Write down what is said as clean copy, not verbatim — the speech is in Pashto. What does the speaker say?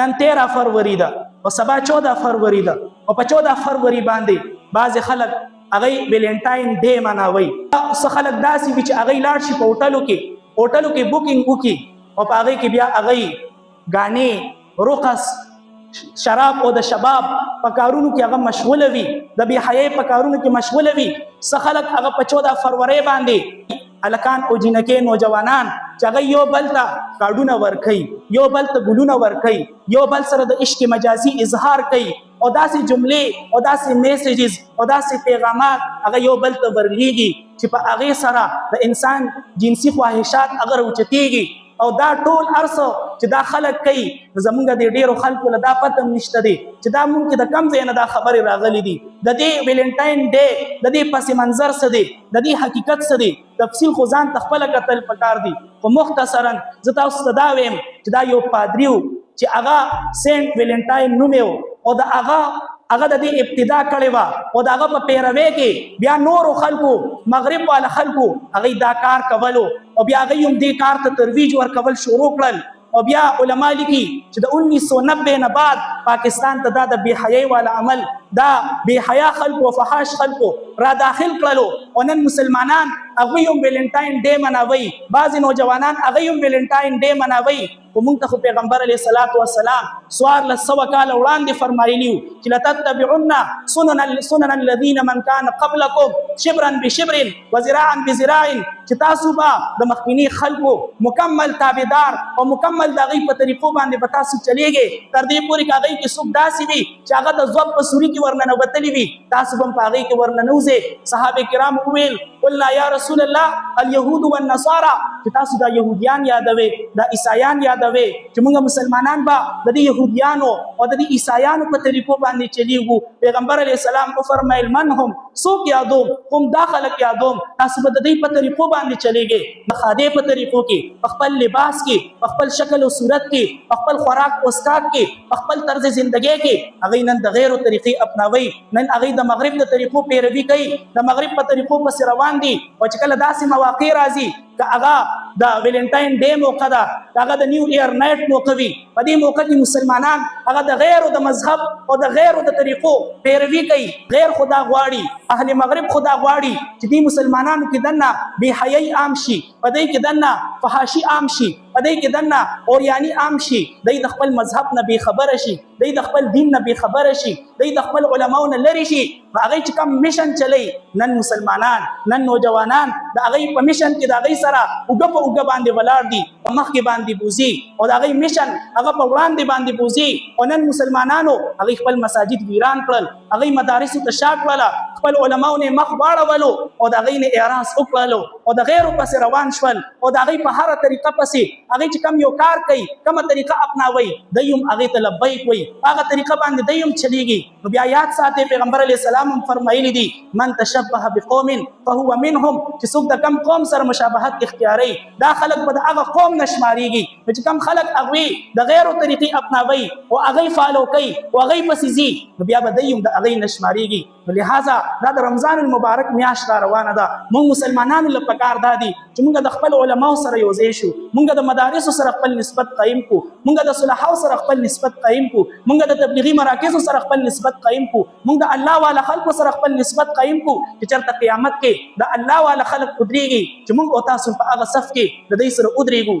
نن 13 فروری ده او سبا 14 فروری ده او په 14 فروری باندې بعض خلک هغه ویلنټاین ډے مناوي. څه خلک داسې وي چې هغه لاړ شي په هوټلو کې بوکینګ وکي او په هغه کې بیا هغه غانې رقص شراب او د شباب په کارونو کې هغه مشغوله وي، د بی حیاي په کارونو کې مشغوله وي. څه خلک هغه په 14 فروری باندې الکان او جنکې نوجوانان چې هغه یو بل ته کارډونه ورکوي، یو بل ته ګلونه ورکوي، یو بل سره د عشق مجازي اظهار کوي او داسې جملې او داسې میسیجز او داسې پیغامات هغه یو بل ته ورلیږي چې په هغې سره د انسان جنسي خواهشات هغه راوچتېږي. او دا ټول ارسو چې دا خلک کوي زمونږ د ډیرو خلکو له دا پته نشته دی چې دا مونږ د کم ځای نه دا خبرې راغلي دي. د دې ویلنټاین ډے د دې پس منظر څه دی، د دې حقیقت څه دی، تفصیل خو ځان ته خپله کتل پکار دي. خو مختصرا زه تاسو ته دا ویم چې دا یو پادری و چې هغه سینټ ویلنټاین نوم او د هغه د دې ابتدا کړې وه او د هغه په پیروي کې بیا نورو خلکو مغرب والا خلکو هغوی دا کار کولو او بیا هغوی هم دې کار ته ترویج ورکول شروع کړل. او بیا علما لیکي چې د 1990 نه بعد پاکستان ته دا د بې حیايي والا عمل دا بې حیا خلکو او فحاش خلکو را داخل کړلو او نن مسلمانان هغوی هم ویلنټاین ډے مناوي، بعضې نوجوانان هغوی هم ویلنټاین ډے مناوي. خو موږ ته خو پیغمبر علیه الصلاة والسلام 1400 کاله وړاندې فرمایلي وو چې لتتبعن سنن الذین من کان قبلکم شبرا بشبر وذراعا بذراع، چې تاسو به د مخکیني خلکو مکمل تابعدار او مکمل د هغوی په طریقو باندې به تاسو چلیږئ تر دې پورې که هغوی کې څوک داسې وي چې هغه د ځواب په سوري کې ورننوتلي وي تاسو به هم په هغوی کې ورننوځئ. صحابه کرام وویل قلنا یا رسول الله اليهود والنصارى، چې تاسو دا یهودیان یادوي دا عیسایان یادوي چې موږ مسلمانان به د دې یهودیانو او د دې عیسایانو په طریقو باندې چلیږو. پیغمبر علیه السلام وفرمایل من هم، څوک یادوم، هم دا خلک یادوم، تاسو به د دوی په طریقو باندې چلیږئ، د خادې په طریقو کې، په خپل لباس کې، په خپل شکل او صورت کې، په خپل خوراک او اسکاک کې، په خپل طرز زندګۍ کې هغوی نن د غیرو طریقې اپناوي، نن هغوی د مغرب د طریقو پیروي کوي، د مغرب په طریقو پسې روان دي. او چې کله داسې مواقع راځي که هغه د ویلنټاین ډے موقع ده، هغه د نیو ایئر نایټ موقع وي، په دې موقع کې مسلمانان هغه د غیرو د مذهب او د غیرو د طریقو پیروي کوي. غیر خدا غواړي، اهل مغرب خدا غواړي چې دې مسلمانانو کې دننه بې حیايي عام شي، په دې کې دننه فحاشي عام شي، په دې کې دننه اوریاني عام شي، دوی د خپل مذهب نه بې خبره شي، دوی د خپل دین نه بې خبره شي، دوی د خپل علماو نه لرې شي. هغوی چې کوم میشن چلی نن مسلمانان نن نوجوانان د هغوی په میشن کې د هغوی سره اوږه په اوږه باندې ولاړ دي، په مخکې باندې بوځي او د هغوی میشن هغه په وړاندې باندې بوځي. او نن مسلمانانو هغوی خپل مساجد ویران کړل، هغوی مدارسو ته شا کړله، خپل علماو نه مخ واړولو او د هغوی نه اعراض وکړلو او د غیرو پسې روان شول او د هغوی په هره طریقه پسې هغوی چې کوم یو کار کوي، کومه طریقه اپناوي، دی هم هغې ته لبیک وایي، هغه طریقه باندې دی هم چلیږي. نو بیا یاد ساتئ پیغمبر علیه السلام هم فرمایلی دي من تشبه بقوم فهو منهم، چې څوک د کم قوم سره مشابهت اختیاروي دا خلک به د هغه قوم نه شمارېږي. چې کوم خلک هغوی د غیرو طریقې اپناوي او هغوی فالو کوي او هغوی پسې ځي نو بیا به دی هم د هغوی نه شمارېږي. نو لہذا دا د رمضان المبارک میاشت را روانه ده، موږ مسلمانانو له پکار دا دي چې موږ د خپل علماو سره یو ځای شو، موږ د مدارسو سره خپل نسبت قایم کو، موږ د صلحاو سره خپل نسبت قایم کو، موږ د تبلیغي مراکزو سره خپل نسبت قایم کو، موږ د الله والا خلکو سره خپل نسبت قایم کو چې چېرته قیامت کې د الله والا خلک ودرېږي چې موږ او تاسو په هغه صف کې د دوی سره ودرېږو.